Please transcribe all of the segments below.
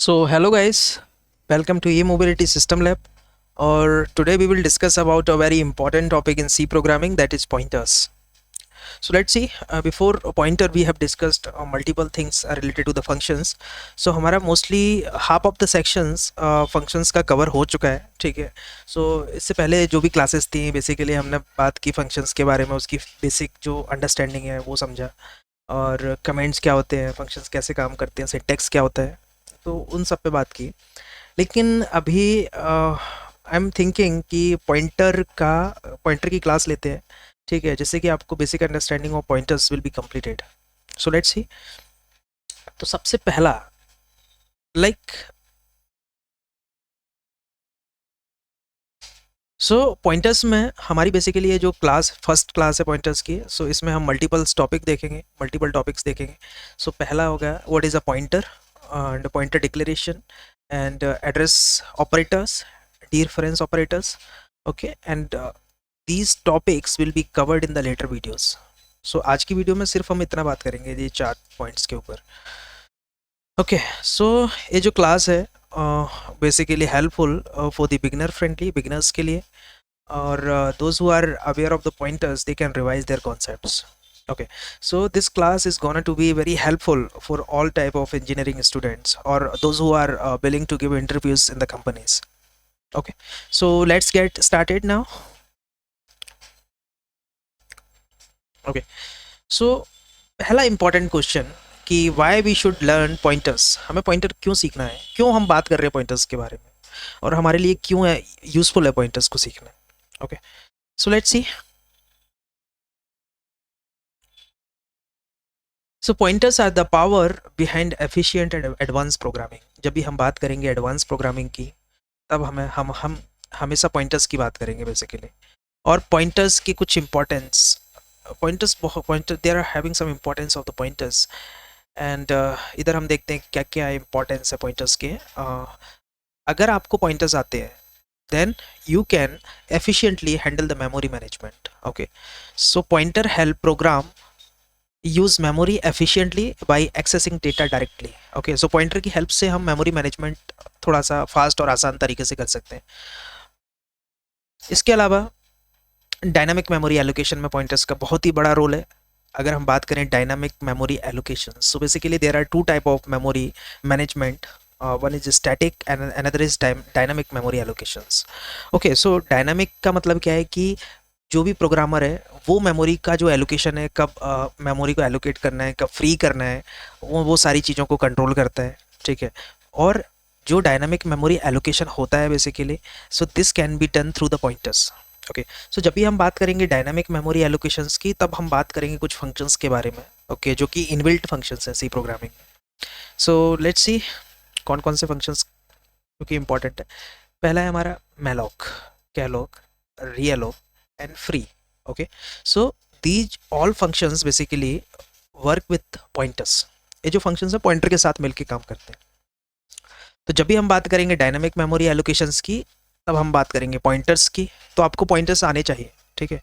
So hello guys, welcome to E-Mobility System Lab. Or today we will discuss about a very important topic in C programming, that is pointers. So let's see, before a pointer we have discussed multiple things related to the functions. So हमारा mostly half of the sections functions का cover हो चुका है, ठीक है. So इससे पहले जो भी classes थी basically हमने बात की functions के बारे में, उसकी basic जो understanding है वो समझा, और कमेंट्स क्या होते हैं, फंक्शंस कैसे काम करते हैं, सिंटैक्स क्या होता है, तो उन सब पे बात की. लेकिन अभी आई एम थिंकिंग कि पॉइंटर की क्लास लेते हैं, ठीक है, जिससे कि आपको basic understanding of pointers will be completed. So let's सी. तो सबसे पहला पॉइंटर्स में हमारी बेसिकली ये जो फर्स्ट क्लास है पॉइंटर्स की. सो इसमें हम मल्टीपल टॉपिक्स देखेंगे. सो पहला होगा what is a pointer and pointer declaration and address operators, dereference operators. Okay, and these topics will be covered in the later videos. So आज की वीडियो में सिर्फ हम इतना बात करेंगे ये 4 पॉइंट्स के ऊपर. ओके, सो ये जो क्लास है basically helpful for the beginners के लिए, or those who are aware of the pointers, they can revise their concepts. Okay, so this class is gonna to be very helpful for all type of engineering students or those who are willing to give interviews in the companies. Okay, so let's get started now. Okay, so पहला important question कि why we should learn pointers. हमें pointer क्यों सीखना है, क्यों हम बात कर रहे हैं pointers के बारे में, और हमारे लिए क्यों है यूजफुल है pointers को सीखना. Okay, so let's see. So pointers are the power behind efficient and advance programming. जब भी हम बात करेंगे एडवांस प्रोग्रामिंग की, तब हम हमेशा पॉइंटर्स की बात करेंगे बेसिकली. और पॉइंटर्स की कुछ importance, pointer there are having some importance of the pointers. And इधर हम देखते हैं क्या क्या इंपॉर्टेंस है पॉइंटर्स के. अगर आपको पॉइंटर्स आते हैं then you can efficiently handle the memory management. Okay, so pointer help program use memory efficiently by accessing data directly. Okay, so pointer की help से हम memory management थोड़ा सा fast और आसान तरीके से कर सकते हैं. इसके अलावा डायनामिक मेमोरी एलोकेशन में पॉइंटर्स का बहुत ही बड़ा रोल है. अगर हम बात करें dynamic memory allocation, so basically there are 2 type of memory management. One is static and another is dynamic memory allocations. Okay, so dynamic का मतलब क्या है कि जो भी प्रोग्रामर है वो मेमोरी का जो एलोकेशन है, कब मेमोरी को एलोकेट करना है, कब फ्री करना है, वो सारी चीज़ों को कंट्रोल करता है, ठीक है. और जो डायनामिक मेमोरी एलोकेशन होता है basically, so this can be done through the pointers. Okay, so जब भी हम बात करेंगे डायनामिक मेमोरी एलोकेशंस की, तब हम बात करेंगे कुछ फंक्शंस के बारे में. ओके, जो कि इनबिल्ट फंक्शंस हैं सी प्रोग्रामिंग में. सो लेट्स सी कौन कौन से फंक्शंस जो कि इंपॉर्टेंट है. पहला है हमारा malloc, calloc, realloc and free. Okay, so these all functions basically work with pointers. ये जो फंक्शंस है पॉइंटर के साथ मिलकर काम करते हैं. तो जब भी हम बात करेंगे डायनामिक मेमोरी एलोकेशंस की, तब हम बात करेंगे पॉइंटर्स की. तो आपको पॉइंटर्स आने चाहिए, ठीक है.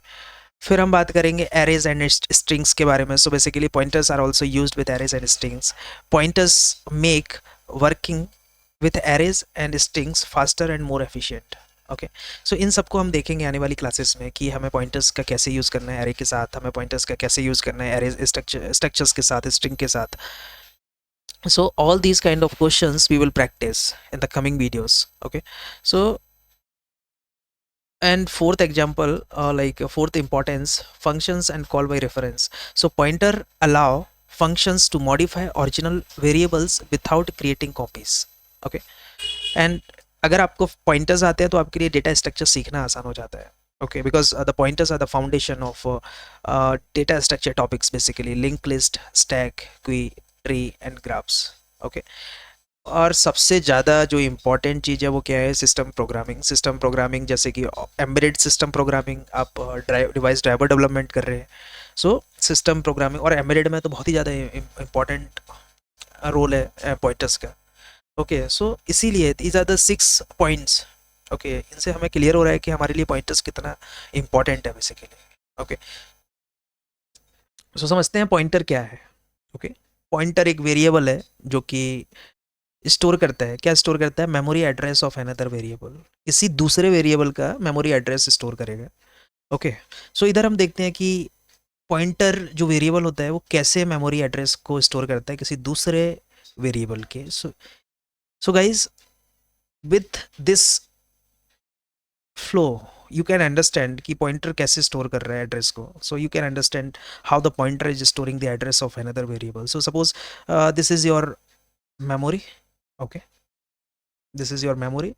फिर हम बात करेंगे एरेज एंड स्ट्रिंग्स के बारे में. So basically pointers are also used with arrays and strings. Pointers make working with arrays and strings faster and more efficient. Okay, so इन सबको हम देखेंगे आने वाली क्लासेस में कि हमें पॉइंटर्स का कैसे यूज़ करना है एरे के साथ, हमें पॉइंटर्स का कैसे यूज़ करना है एरे स्ट्रक्चर्स के साथ, स्ट्रिंग के साथ. So all these kind of questions we will practice in the coming videos. Okay, so and fourth example, fourth importance, functions and call by reference. So pointer allow functions to modify original variables without creating copies. Okay, and अगर आपको pointers आते हैं तो आपके लिए data structure सीखना आसान हो जाता है. Okay, because the pointers are the foundation of data structure topics, basically linked list, stack, queue, tree and graphs. Okay, और सबसे ज़्यादा जो इम्पोर्टेंट चीज़ है वो क्या है, सिस्टम प्रोग्रामिंग जैसे कि एम्बेडेड सिस्टम प्रोग्रामिंग, आप डिवाइस ड्राइवर डेवलपमेंट कर रहे हैं. सो सिस्टम प्रोग्रामिंग और एम्बेडेड में तो बहुत ही ज़्यादा इम्पोर्टेंट रोल है पॉइंटर्स का. ओके, सो इसीलिए these are the 6 points. Okay, इनसे हमें क्लियर हो रहा है कि हमारे लिए पॉइंटर्स कितना इम्पोर्टेंट है बेसिकली. ओके, सो समझते हैं पॉइंटर क्या है. ओके, पॉइंटर एक वेरिएबल है जो कि स्टोर करता है, क्या स्टोर करता है? Memory address of another variable, किसी दूसरे वेरिएबल का मेमोरी एड्रेस स्टोर करेगा। ओके, सो इधर हम देखते हैं कि पॉइंटर जो वेरिएबल होता है वो कैसे मेमोरी एड्रेस को स्टोर करता है किसी दूसरे वेरिएबल के। So guys, with this flow you can understand कि पॉइंटर कैसे स्टोर कर रहा है एड्रेस को। So you can understand how the pointer is storing the address of another variable. So suppose this is your memory. Okay, this is your memory,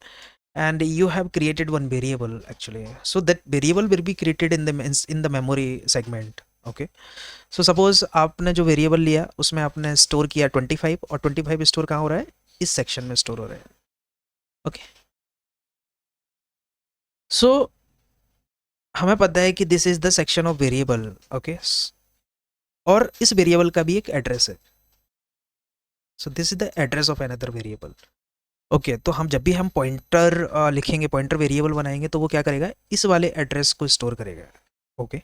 and you have created one variable actually, so that variable will be created in the memory segment. Okay, so suppose आपने जो variable लिया उसमें आपने store किया 25, और 25 store कहाँ हो रहा है? इस सेक्शन में स्टोर हो रहा है। ओके, सो हमें पता है कि this is the section of variable. Okay, और इस वेरिएबल का भी एक एड्रेस है। सो this is the address of another variable. Okay, तो हम जब भी हम पॉइंटर लिखेंगे, पॉइंटर वेरिएबल बनाएंगे, तो वो क्या करेगा? इस वाले एड्रेस को स्टोर करेगा। ओके,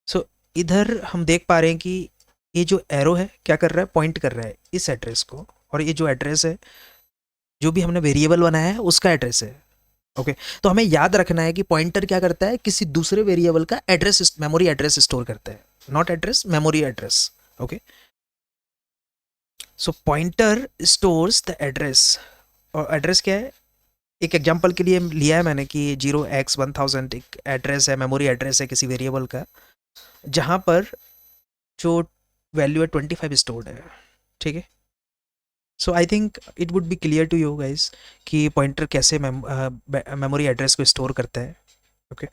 सो इधर हम देख पा रहे हैं कि ये जो एरो है क्या कर रहा है? पॉइंट कर रहा है इस एड्रेस को, और ये जो एड्रेस है जो भी हमने वेरिएबल बनाया है उसका एड्रेस है। ओके, तो हमें याद रखना है कि पॉइंटर क्या करता है? किसी दूसरे वेरिएबल का एड्रेस, मेमोरी एड्रेस स्टोर करता है, not address, memory address. Okay, so pointer stores the address, और एड्रेस क्या है? एक एग्जांपल के लिए लिया है मैंने कि 0x1000 एक एड्रेस है, मेमोरी एड्रेस है किसी वेरिएबल का, जहाँ पर जो वैल्यू है 25 स्टोर्ड है। ठीक है, so I think it would be clear to you guys कि पॉइंटर कैसे मेमोरी एड्रेस को स्टोर करता है। ओके,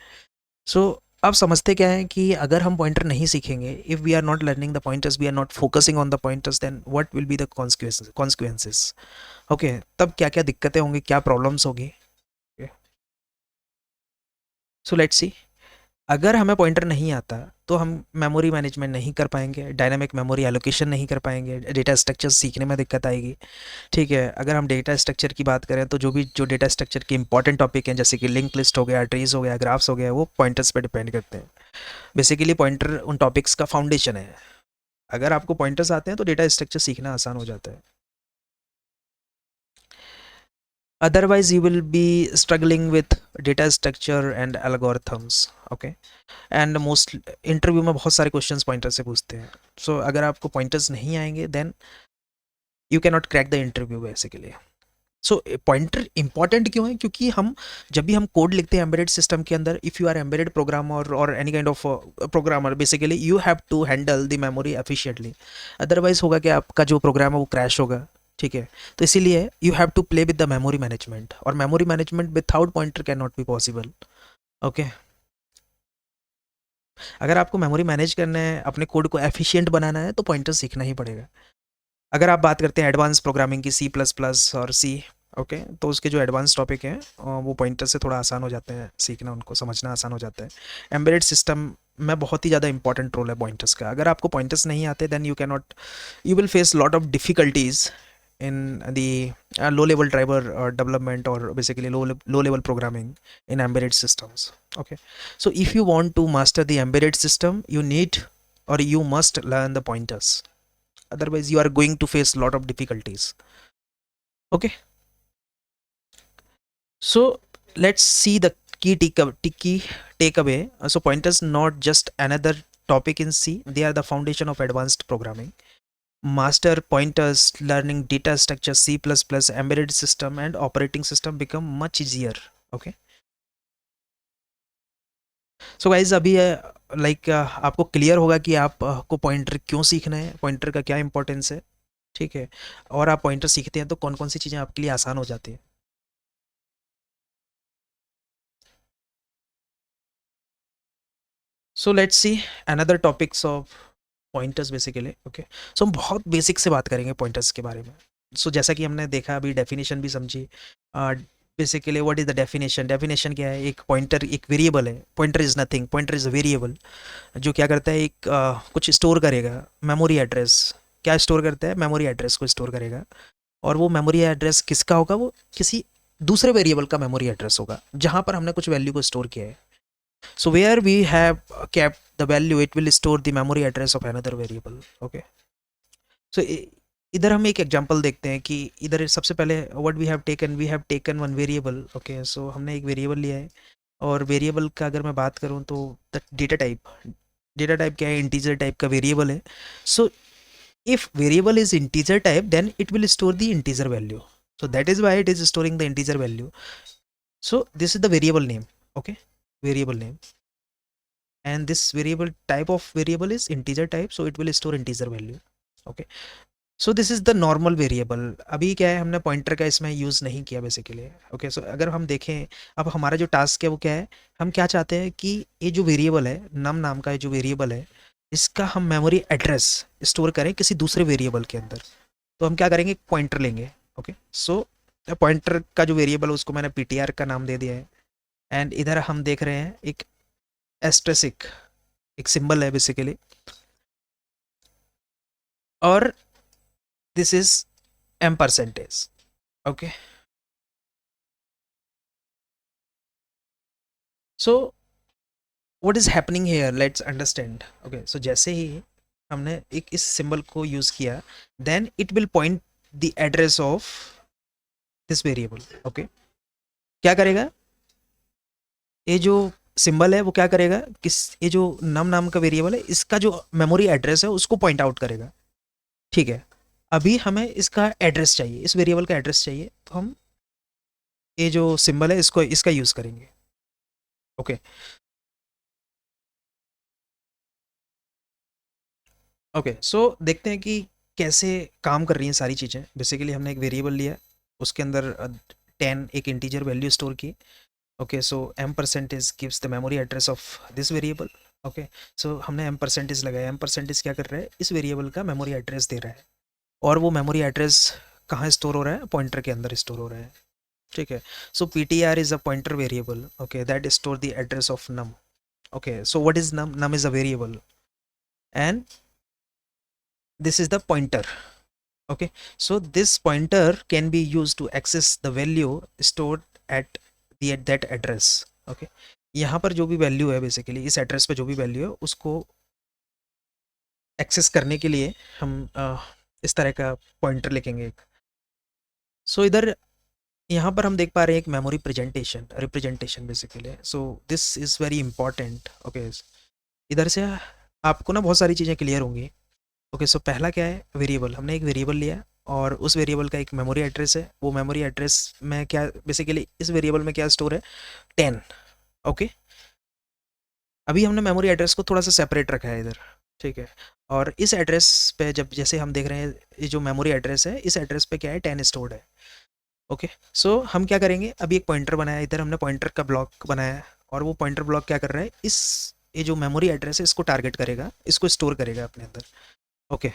सो अब समझते क्या है कि अगर हम पॉइंटर नहीं सीखेंगे, if we are not learning the pointers, we are not focusing on the pointers, then what will be the consequences. Okay, तब क्या क्या दिक्कतें होंगी, क्या प्रॉब्लम्स होगी। सो लेट्स सी, अगर हमें पॉइंटर नहीं आता तो हम मेमोरी मैनेजमेंट नहीं कर पाएंगे, डायनामिक मेमोरी एलोकेशन नहीं कर पाएंगे, डेटा स्ट्रक्चर सीखने में दिक्कत आएगी। ठीक है, अगर हम डेटा स्ट्रक्चर की बात करें तो जो डेटा स्ट्रक्चर के इंपॉर्टेंट टॉपिक हैं, जैसे कि लिंक लिस्ट हो गया, ट्रीज हो गया, ग्राफ्स हो गया, वो पॉइंटर्स पे डिपेंड करते हैं। बेसिकली पॉइंटर उन टॉपिक्स का फाउंडेशन है। अगर आपको पॉइंटर्स आते हैं तो डेटा स्ट्रक्चर सीखना आसान हो जाता है, otherwise you will be struggling with data structure and algorithms. Okay, and most interview में बहुत सारे क्वेश्चंस पॉइंटर से पूछते हैं। सो अगर आपको पॉइंटर्स नहीं आएंगे then you can not crack the interview basically. So pointer important क्यों है? क्योंकि हम जब भी हम कोड लिखते हैं एम्बेडेड सिस्टम के अंदर, if you are embedded programmer और any kind of programmer, basically you have to handle the memory efficiently. Otherwise होगा कि आपका जो प्रोग्राम है वो क्रैश होगा। ठीक है, तो इसीलिए you have to play with the memory management, और memory management without pointer can not be possible. Okay, अगर आपको मेमोरी मैनेज करना है, अपने कोड को एफिशिएंट बनाना है, तो पॉइंटर सीखना ही पड़ेगा। अगर आप बात करते हैं एडवांस प्रोग्रामिंग की, सी प्लस प्लस और सी, ओके, तो उसके जो एडवांस टॉपिक हैं वो पॉइंटर से थोड़ा आसान हो जाते हैं सीखना, उनको समझना आसान हो जाता है। एम्बेडेड सिस्टम में बहुत ही ज़्यादा इंपॉर्टेंट रोल है पॉइंटर्स का। अगर आपको पॉइंटर्स नहीं आते then you can not, you will face lot of difficulties in the low level driver development, or basically low level programming in embedded systems. Okay, so if you want to master the embedded system, you need, or you must learn the pointers, otherwise you are going to face lot of difficulties. Okay, so let's see the key takeaway. So pointers not just another topic in C, they are the foundation of advanced programming. Master pointers, learning data structure, C++, embedded system and operating system become much easier. Okay, so guys, अभी like आपको clear होगा कि आपको pointer क्यों सीखना है, pointer का क्या इंपॉर्टेंस है। ठीक है, और आप पॉइंटर सीखते हैं तो कौन कौन सी चीज़ें आपके लिए आसान हो जाती हैं। So let's see another topics of pointers basically. Okay, so हम बहुत बेसिक से बात करेंगे पॉइंटर्स के बारे में। सो जैसा कि हमने देखा, अभी डेफिनेशन भी समझी। Basically what is the definition? Definition क्या है? एक पॉइंटर एक वेरिएबल है, pointer is nothing, pointer is a variable जो क्या करता है, एक कुछ स्टोर करेगा, मेमोरी एड्रेस। क्या स्टोर करता है? मेमोरी एड्रेस को स्टोर करेगा, और वो मेमोरी एड्रेस किसका होगा? वो किसी दूसरे वेरिएबल का मेमोरी एड्रेस होगा जहाँ पर हमने कुछ वैल्यू को स्टोर किया है। So where we have kept the value, it will store the memory address of another variable. Okay, so इधर हम एक एग्जांपल देखते हैं कि इधर सबसे पहले what we have taken one variable. Okay, so हमने एक वेरिएबल लिया है, और वेरिएबल का अगर मैं बात करूं तो द डेटा टाइप क्या है, इंटीजर टाइप का वेरिएबल है। सो if variable is integer type, then it will store the integer value, so that is why it is storing the integer value. So this is the variable name. Okay, variable name, and this variable type of variable is integer type, so it will store integer value. Okay, so this is the normal variable. अभी क्या है, हमने pointer का इसमें use नहीं किया basically. Okay, सो अगर हम देखें, अब हमारा जो टास्क है वो क्या है, हम क्या चाहते हैं कि ये जो वेरिएबल है, नम नाम का जो वेरिएबल है, इसका हम मेमोरी एड्रेस स्टोर करें किसी दूसरे वेरिएबल के अंदर। तो हम क्या करेंगे, एक पॉइंटर लेंगे। ओके, सो पॉइंटर का जो वेरिएबल है उसको मैंने पीटीआर का नाम दे दिया है। एंड इधर हम देख रहे हैं एक एस्ट्रेसिक, एक सिंबल है बेसिकली, और this is ampersand. Okay, so what is happening here, let's understand. Okay, so जैसे ही हमने एक इस सिंबल को यूज किया, then it will point the address of this variable. Okay, क्या करेगा, ये जो सिंबल है वो क्या करेगा, किस, ये जो नम नाम का वेरिएबल है इसका जो मेमोरी एड्रेस है उसको पॉइंट आउट करेगा। ठीक है, अभी हमें इसका एड्रेस चाहिए, इस वेरिएबल का एड्रेस चाहिए, तो हम ये जो सिंबल है इसको, इसका यूज करेंगे। ओके, ओके, सो देखते हैं कि कैसे काम कर रही हैं सारी चीज़ें। बेसिकली हमने एक वेरिएबल लिया, उसके अंदर 10 एक इंटीजर वैल्यू स्टोर की। Okay, so ampersand gives the memory address of this variable. Okay, so हमने एम परसेंटेज लगाया, एम परसेंटेज क्या कर रहा है, इस वेरिएबल का मेमोरी एड्रेस दे रहा है, और वो मेमोरी एड्रेस कहाँ स्टोर हो रहा है, पॉइंटर के अंदर स्टोर हो रहा है। ठीक है, so P T R is a pointer variable. Okay, that store the address of num. Okay, so what is num, num is a variable, and this is the pointer. Okay, so this pointer can be used to access the value stored at the at that address. Okay, यहाँ पर जो भी value है, basically इस address पे जो भी value है उसको एक्सेस करने के लिए हम इस तरह का पॉइंटर लिखेंगे एक। सो इधर यहाँ पर हम देख पा रहे हैं एक memory presentation representation basically. So this is very important. Okay, इधर से आपको ना बहुत सारी चीज़ें क्लियर होंगी। ओके, सो पहला क्या है, वेरिएबल, हमने एक वेरिएबल लिया और उस वेरिएबल का एक मेमोरी एड्रेस है। वो मेमोरी एड्रेस में क्या, बेसिकली इस वेरिएबल में क्या स्टोर है, 10। ओके, अभी हमने मेमोरी एड्रेस को थोड़ा सा सेपरेट रखा है इधर। ठीक है, और इस एड्रेस पे जब जैसे हम देख रहे हैं, ये जो मेमोरी एड्रेस है, इस एड्रेस पे क्या है, 10 स्टोर्ड है। ओके, सो हम क्या करेंगे, अभी एक पॉइंटर बनाया, इधर हमने पॉइंटर का ब्लॉक बनाया है, और वो पॉइंटर ब्लॉक क्या कर रहा है, इस ये जो मेमोरी एड्रेस है इसको टारगेट करेगा, इसको स्टोर करेगा अपने अंदर। ओके,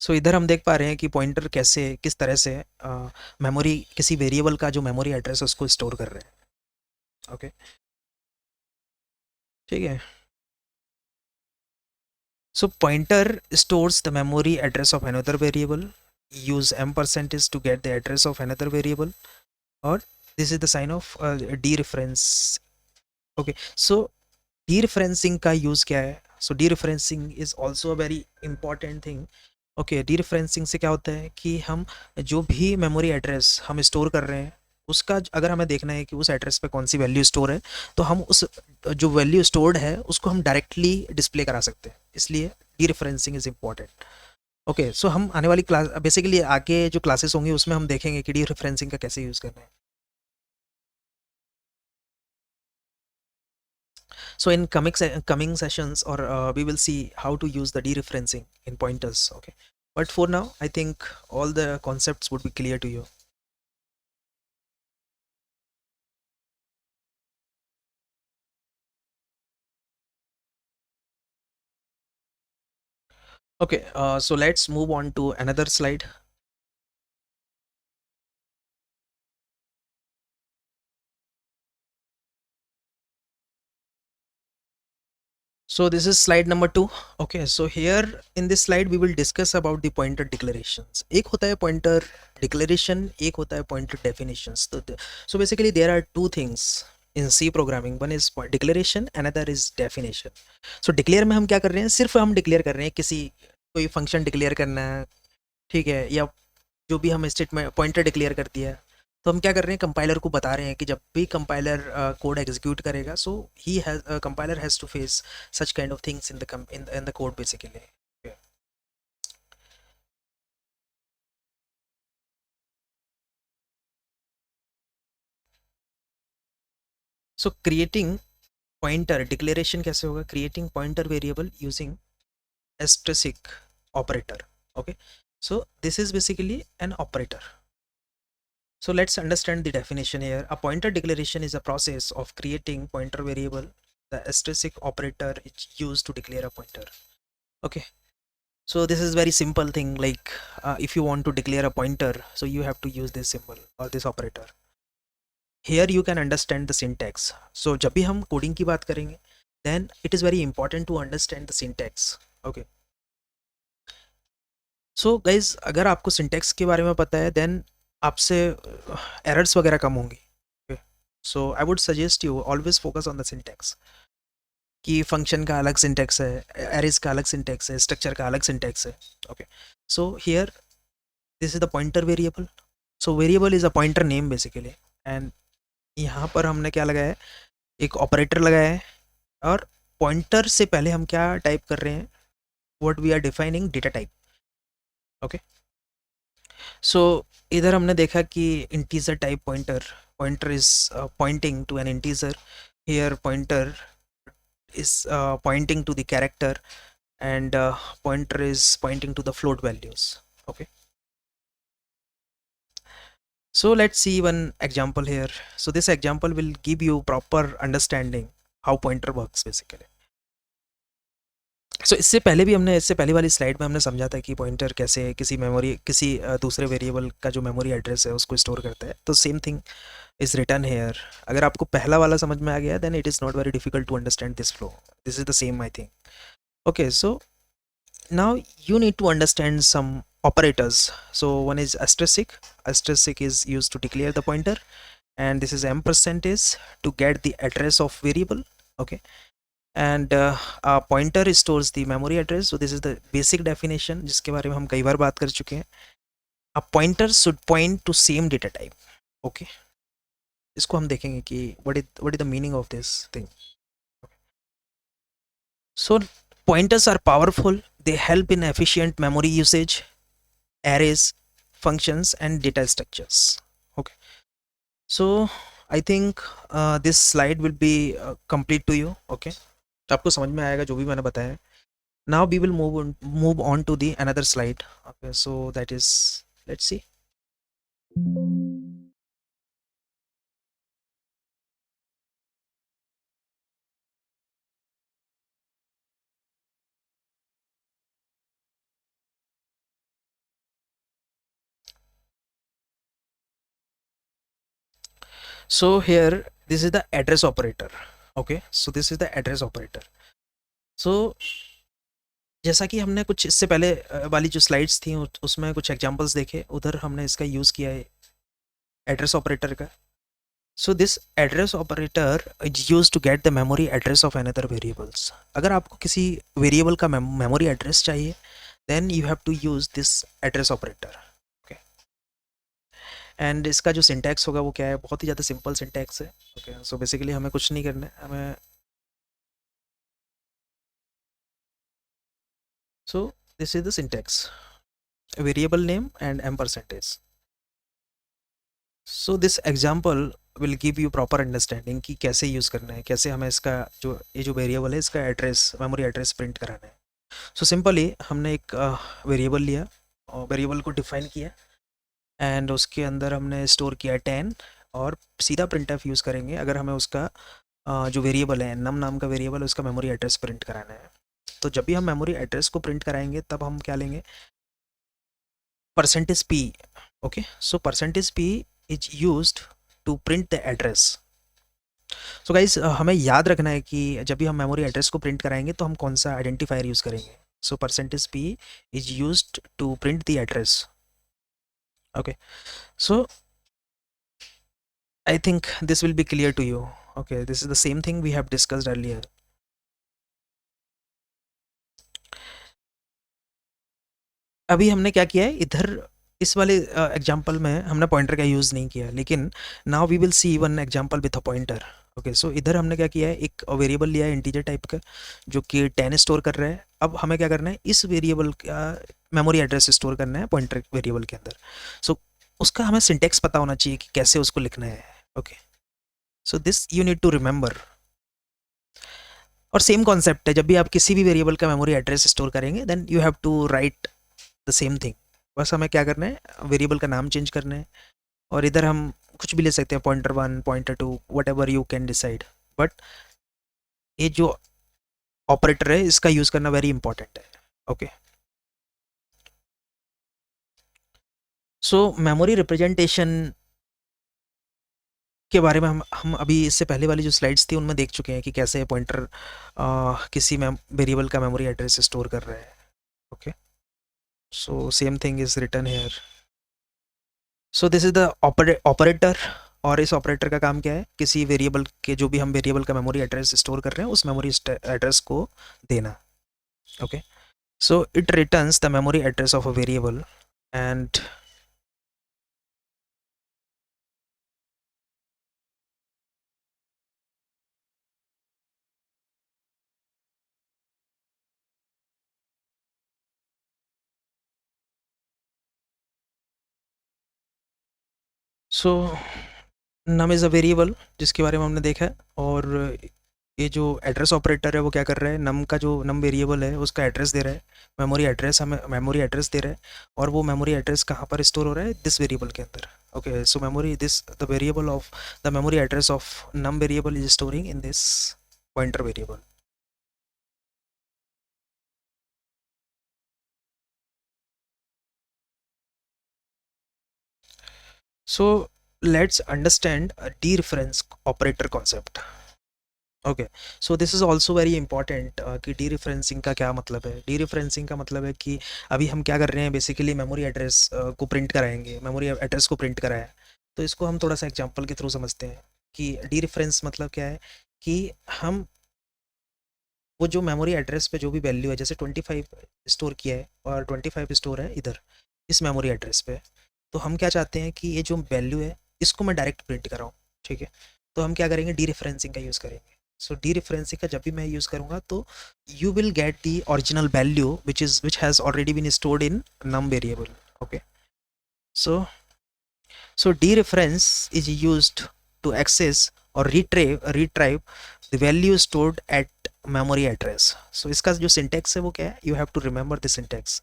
सो इधर हम देख पा रहे हैं कि पॉइंटर कैसे, किस तरह से मेमोरी, किसी वेरिएबल का जो मेमोरी एड्रेस है उसको स्टोर कर रहे हैं। ओके, ठीक है, so pointer stores the memory address of another variable, use ampersand to get the address of another variable, और this is the sign of dereference. Okay, so dereferencing का use क्या है, so dereferencing is also a very important thing. Okay, dereferencing से क्या होता है कि हम जो भी मेमोरी एड्रेस हम स्टोर कर रहे हैं, उसका अगर हमें देखना है कि उस एड्रेस पे कौन सी वैल्यू स्टोर है, तो हम उस जो वैल्यू स्टोर्ड है उसको हम डायरेक्टली डिस्प्ले करा सकते हैं, इसलिए dereferencing is important. Okay, so हम आने वाली क्लास, बेसिकली आगे जो क्लासेस होंगी उसमें हम देखेंगे कि डी रेफरेंसिंग का कैसे यूज़ करना है। So in coming sessions, or we will see how to use the dereferencing in pointers. Okay, but for now I think all the concepts would be clear to you. Okay, so let's move on to another slide. So this is slide number 2. Okay, so here in this slide we will discuss about the pointer declarations. एक होता है pointer declaration, एक होता है pointer definitions. So basically there are two things in C programming. One is declaration, another is definition. So declare में हम क्या कर रहे हैं, सिर्फ हम declare कर रहे हैं किसी कोई फंक्शन डिक्लेयर करना है, ठीक है, या जो भी हम स्टेटमेंट पॉइंटर डिक्लेयर कर दिया है, तो हम क्या कर रहे हैं, कंपाइलर को बता रहे हैं कि जब भी कंपाइलर कोड एग्जीक्यूट करेगा, so he has compiler has to face such kind of things in the code basically. So creating pointer declaration कैसे होगा, creating pointer variable using asterisk operator. Okay, so this is basically an operator. So let's understand the definition here. A pointer declaration is a process of creating pointer variable. The asterisk operator is used to declare a pointer. Okay, so this is very simple thing, like if you want to declare a pointer, so you have to use this symbol or this operator. Here you can understand the syntax. So जब भी हम coding की बात करेंगे, then it is very important to understand the syntax. Okay, so guys अगर आपको syntax के बारे में पता है, देन आपसे एरर्स वगैरह कम होंगी. So I would suggest you always focus on the syntax, कि फंक्शन का अलग सिंटेक्स है, एरेज का अलग सिंटेक्स है, स्ट्रक्चर का अलग सिंटेक्स है. Okay, so here this is the pointer variable. So variable is a pointer name basically, and यहाँ पर हमने क्या लगाया है, एक ऑपरेटर लगाया है, और पॉइंटर से पहले हम क्या टाइप कर रहे हैं, what we are defining data type. Okay, so इधर हमने देखा कि integer type pointer, pointer is pointing to an integer. Here pointer is pointing to the character, and pointer is pointing to the float values. Okay, so let's see one example here. So this example will give you proper understanding how pointer works basically. इससे पहले भी हमने, इससे पहले वाली slide में हमने समझा था कि पॉइंटर कैसे किसी मेमोरी, किसी दूसरे वेरिएबल का जो मेमोरी एड्रेस है उसको स्टोर करता है. तो same thing is written here. अगर आपको पहला वाला समझ में आ गया, then it is not very difficult to understand this flow. This is the same I think. Okay, so now you need to understand some operators. So one is asterisk. Asterisk is used to declare the pointer, and this is ampersand is to get the address of variable. Okay, and a pointer stores the memory address. So this is the basic definition जिसके बारे में हम कई बार बात कर चुके हैं. A pointer should point to same data type. Okay, इसको हम देखेंगे कि what is the meaning of this thing. So pointers are powerful. They help in efficient memory usage, arrays, functions, and data structures. Okay, so I think this slide will be complete to you. Okay, तो आपको समझ में आएगा जो भी मैंने बताया. Now we will move on to the another slide. Okay, so that is, let's see. So here this is the address operator. Okay, so this is the address operator. So जैसा कि हमने कुछ इससे पहले वाली जो स्लाइड्स थी उसमें कुछ एग्जांपल्स देखे, उधर हमने इसका यूज़ किया है एड्रेस ऑपरेटर का. So this address operator is use to get the memory address of another variables. अगर आपको किसी वेरिएबल का मेमोरी एड्रेस चाहिए, then you have to use this address operator. Okay, and इसका जो सिंटैक्स होगा वो क्या है, बहुत ही ज़्यादा सिंपल सिंटैक्स है. ओके, सो बेसिकली हमें कुछ नहीं करना है, हमें so this is the syntax, variable name and %. So this example will give you proper understanding कि कैसे यूज़ करना है, कैसे हमें इसका जो ये जो वेरिएबल है इसका एड्रेस, मेमोरी एड्रेस प्रिंट कराना है. सो सिंपली हमने एक वेरिएबल लिया और वेरिएबल को डिफाइन किया, एंड उसके अंदर हमने स्टोर किया 10, और सीधा प्रिंट एफ यूज़ करेंगे अगर हमें उसका जो वेरिएबल है, नम नाम का वेरिएबल, उसका मेमोरी एड्रेस प्रिंट कराना है. तो जब भी हम मेमोरी एड्रेस को प्रिंट कराएंगे, तब हम क्या लेंगे, %p. Okay, so %p is used to print the address. So guys, हमें याद रखना है कि जब भी हम मेमोरी एड्रेस को प्रिंट कराएंगे तो हम कौन सा आइडेंटिफायर यूज़ करेंगे. So %p is used to print the address. Okay, so I think this will be clear to you. Okay, this is the same thing we have discussed earlier. अभी हमने क्या किया है इधर, इस वाले एग्जांपल में हमने पॉइंटर का यूज़ नहीं किया, लेकिन now we will see one example with a pointer. Okay, so इधर हमने क्या किया है, एक वेरिएबल लिया है इंटीजर टाइप का जो कि 10 स्टोर कर रहा है। अब हमें क्या करना है, इस वेरिएबल का मेमोरी एड्रेस स्टोर करना है पॉइंटर वेरिएबल के अंदर। सो उसका हमें सिंटेक्स पता होना चाहिए कि कैसे उसको लिखना है। Okay, so this you need to remember. और सेम कॉन्सेप्ट है, जब भी आप किसी भी वेरिएबल का मेमोरी एड्रेस स्टोर करेंगे then you have to write the same thing. बस हमें क्या करना है, वेरिएबल का नाम चेंज करना है, और इधर हम कुछ भी ले सकते हैं, pointer one, pointer two, whatever you can decide. But ये जो ऑपरेटर है इसका यूज़ करना वेरी इंपॉर्टेंट है। ओके, सो मेमोरी रिप्रेजेंटेशन के बारे में हम अभी इससे पहले वाली जो स्लाइड्स थी उनमें देख चुके हैं कि कैसे पॉइंटर किसी वेरिएबल का मेमोरी एड्रेस स्टोर कर रहा है। Okay, so same thing is written here. So this is the operator. और इस ऑपरेटर का काम क्या है, किसी वेरिएबल के, जो भी हम वेरिएबल का मेमोरी एड्रेस स्टोर कर रहे हैं उस मेमोरी एड्रेस को देना। Okay, so it returns the memory address of a variable and so num is a variable जिसके बारे में हमने देखा है। और ये जो एड्रेस ऑपरेटर है वो क्या कर रहा है, नम का जो नम वेरिएबल है उसका एड्रेस दे रहा है, मेमोरी एड्रेस हमें मेमोरी एड्रेस दे रहा है। और वो मेमोरी एड्रेस कहाँ पर स्टोर हो रहा है, दिस वेरिएबल के अंदर। Okay, so memory this the variable of the memory address of num variable is storing in this pointer variable. So let's understand dereference operator concept. Okay, so this is also very important कि dereferencing का क्या मतलब है। D referencing का मतलब है कि अभी हम क्या कर रहे हैं, बेसिकली मेमोरी एड्रेस को प्रिंट कराएंगे, मेमोरी एड्रेस को प्रिंट कराया है। तो इसको हम थोड़ा सा एग्जांपल के थ्रू समझते हैं कि डी रेफरेंस मतलब क्या है, कि हम वो जो मेमोरी एड्रेस पे जो भी वैल्यू है, जैसे 25 स्टोर किया है और 25 स्टोर है इधर इस मेमोरी एड्रेस पे, तो हम क्या चाहते हैं कि ये जो वैल्यू है इसको मैं डायरेक्ट प्रिंट कराऊँ। ठीक है, तो हम क्या करेंगे, डी रेफरेंसिंग का यूज़ करेंगे। सो डी रेफरेंसिंग का जब भी मैं यूज़ करूँगा तो you will get the original value which has already been stored in num variable. Okay, so so dereference is used to access or retrieve the value stored at memory address. So इसका जो syntax है वो क्या है, you have to remember the syntax.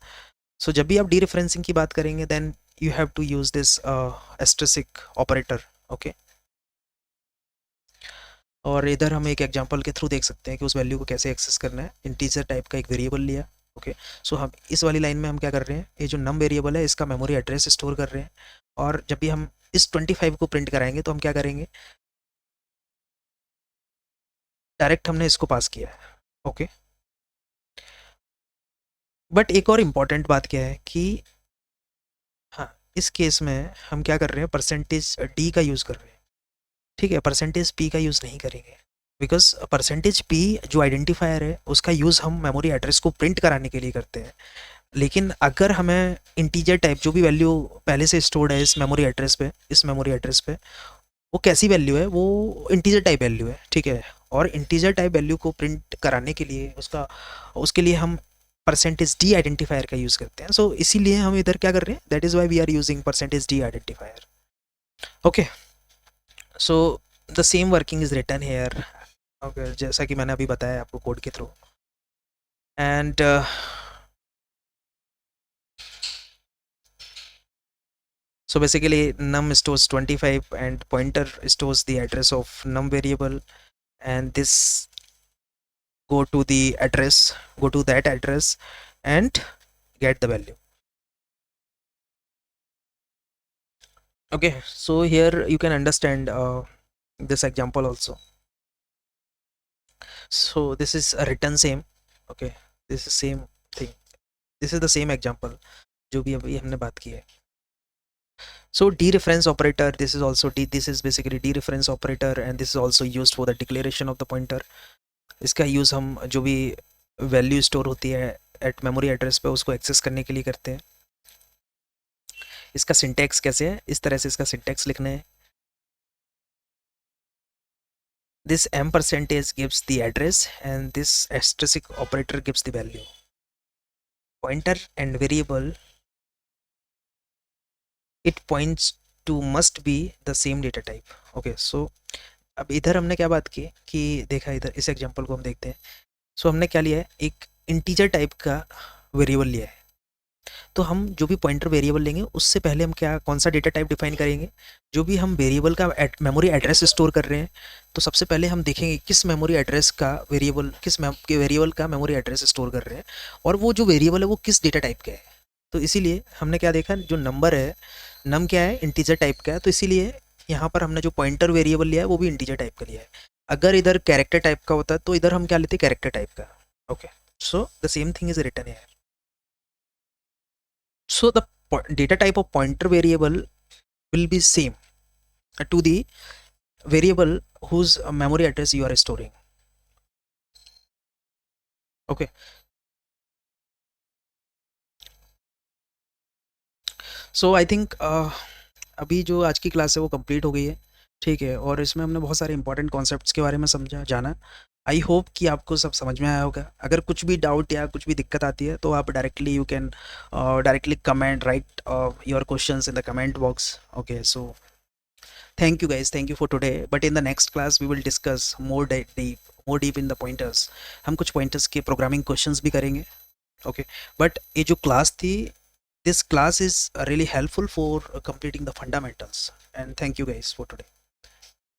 So जब भी आप dereferencing की बात करेंगे then you have to use this asterisk operator. Okay, और इधर हम एक एग्जांपल के थ्रू देख सकते हैं कि उस वैल्यू को कैसे एक्सेस करना है। इंटीजर टाइप का एक वेरिएबल लिया। ओके, सो हम इस वाली लाइन में हम क्या कर रहे हैं, ये जो नम वेरिएबल है इसका मेमोरी एड्रेस स्टोर कर रहे हैं। और जब भी हम इस 25 को प्रिंट कराएंगे तो हम क्या करेंगे, डायरेक्ट हमने इसको पास किया है। ओके, बट एक और इम्पॉर्टेंट बात क्या है कि हाँ, इस केस में हम क्या कर रहे हैं, परसेंटेज डी का यूज़ कर रहे हैं। ठीक है, परसेंटेज पी का यूज़ नहीं करेंगे, बिकॉज परसेंटेज पी जो आइडेंटिफायर है उसका यूज़ हम मेमोरी एड्रेस को प्रिंट कराने के लिए करते हैं। लेकिन अगर हमें इंटीजर टाइप जो भी वैल्यू पहले से स्टोर्ड है इस मेमोरी एड्रेस पे, इस मेमोरी एड्रेस पे, वो कैसी वैल्यू है, वो इंटीजर टाइप वैल्यू है। ठीक है, और इंटीजर टाइप वैल्यू को प्रिंट कराने के लिए उसके लिए हम परसेंटेज डी आइडेंटिफायर का यूज़ करते हैं। सो इसीलिए हम इधर क्या कर रहे हैं, that is why we are using percentage d identifier. Okay, so the same working is written here. Okay, जैसा कि मैंने अभी बताया आपको कोड के थ्रू। And so basically num stores 25 and pointer stores the address of num variable, and this go to that address and get the value. Okay, so here you can understand this example also. So this is a written same. Okay, this is same thing, this is the same example जो भी अभी हमने बात की है. So dereference operator, this is basically dereference operator, and this is also used for the declaration of the pointer. इसका use हम जो भी वैल्यू स्टोर होती है एट मेमोरी एड्रेस पे उसको एक्सेस करने के लिए करते हैं. इसका सिंटैक्स कैसे है, इस तरह से इसका सिंटैक्स लिखना है। This m percentage gives the address and this asterisk operator gives the value. Pointer and variable, it points to must be the same data type. Okay, so अब इधर हमने क्या बात की कि देखा, इधर इस एग्जांपल को हम देखते हैं। सो हमने क्या लिया है, एक इंटीजर टाइप का वेरिएबल लिया है। तो हम जो भी पॉइंटर वेरिएबल लेंगे उससे पहले हम क्या, कौन सा डेटा टाइप डिफाइन करेंगे। जो भी हम वेरिएबल का मेमोरी एड्रेस स्टोर कर रहे हैं, तो सबसे पहले हम देखेंगे किस मेमोरी एड्रेस का वेरिएबल, किस वेरिएबल का मेमोरी एड्रेस स्टोर कर रहे हैं, और वो जो वेरिएबल है वो किस डेटा टाइप का है। तो इसीलिए हमने क्या देखा, जो नंबर है, नम क्या है, इंटीजर टाइप का है, तो इसीलिए यहाँ पर हमने जो पॉइंटर वेरिएबल लिया है वो भी इंटीजर टाइप का लिया है। अगर इधर कैरेक्टर टाइप का होता तो इधर हम क्या लेते, कैरेक्टर टाइप का। Okay, so the same thing is written here. So the data type of pointer variable will be same to the variable whose memory address you are storing. Okay, so I think अभी जो आज की class है वो complete हो गई है, ठीक है, और इसमें हमने बहुत सारे इंपॉर्टेंट कॉन्सेप्ट्स के बारे में समझा, जाना। आई होप कि आपको सब समझ में आया होगा। अगर कुछ भी डाउट या कुछ भी दिक्कत आती है तो आप directly you can directly comment, right your questions in the comment box. Okay, so thank you guys, thank you for today, but in the next class we will discuss more deep in the pointers। हम कुछ pointers के programming questions भी करेंगे। okay, but ये जो class थी, this class is really helpful for completing the fundamentals, and thank you guys for today।